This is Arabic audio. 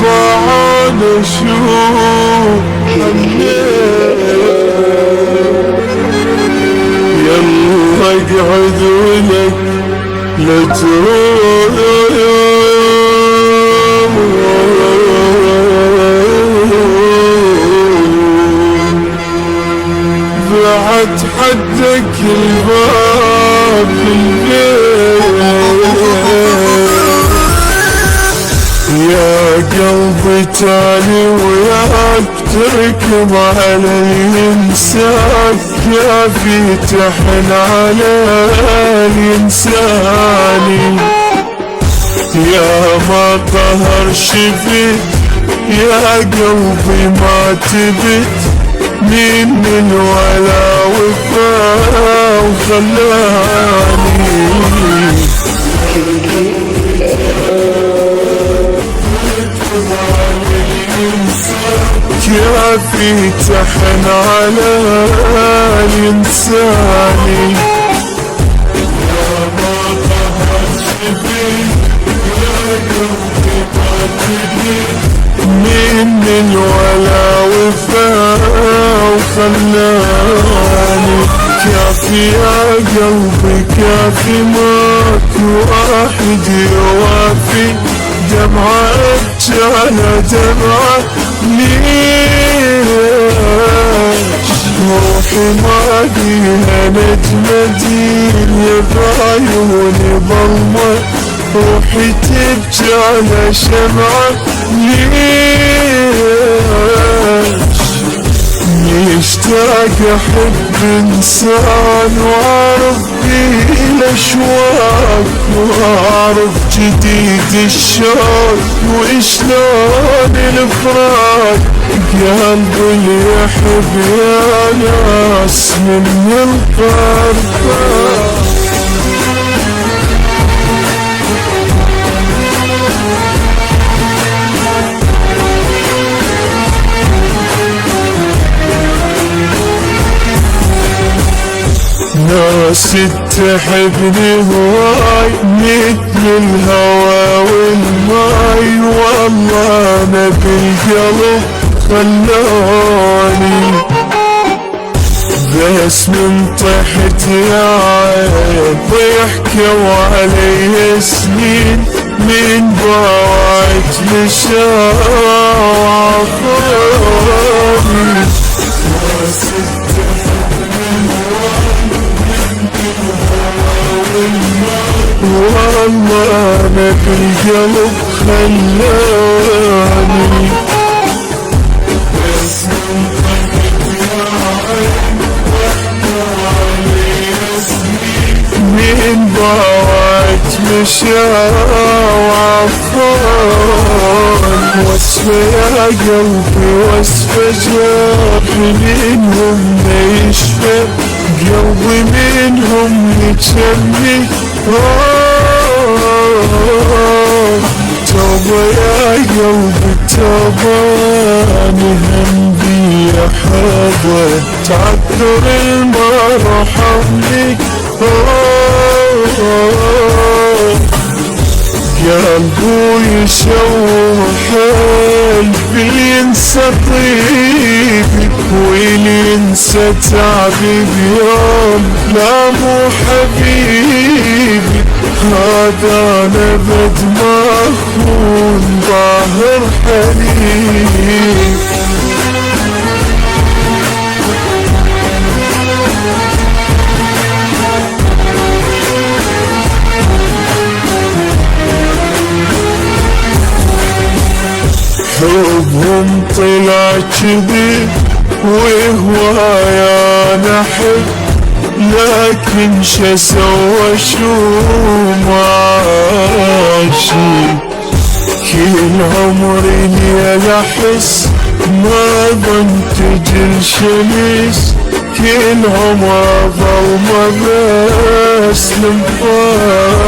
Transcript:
بعد اشوف يلا اقعد ولك لا تروح بعد حدك الباب البيت يا قلبي تالي وياك تركب على الإنسان كافي تحن على الإنساني يا ما قهر شفت يا قلبي ما تبت من الولا وفا وخلاني كافي تحن على الإنساني يا ما قهر شفت يا قلبي ما تبت من الولا وفا وخلاني كافي يا قلبي كافي ماك واحد يوافي دمعة جانا دمعة ليش روحي ما بيها نجمة بعيوني ظلمة روحي تبكي على شمعة ليش مشتاق احب انسان واعرف فيه الاشواق واعرف جديد الشوق وشلون الفراق قلبي اللي يحب يا ناس من القرب ناس تحبني هواي مثل الهوى والماي والله انا بالقلب خلاني بس من طحت يا عين ضحكوا علي سنين من بعد لشاعراني ناس والله انا بالقلب خلاني بس من طحت يا عين ضحكوا علي سنين من بعد وعفان وصفة يا قلبي وصفة جرح منهم ما يشفى قلبي منهم يتشمي توبة يا قلبي توبة مهم بي حظة تعذر المرحمني قلبه يشوح قلبي ينسى طيبي واللي ينسى تعبي بيوم لا مو حبيبي هذا انا بد ما اخون ظاهر حنين حبهم طلع كذب وهوايا نحب لكن شو سوى شو ماشي كل عمري ليل احس ما ظنت تجي الشمس كل عمر ظلمة بس لمفارق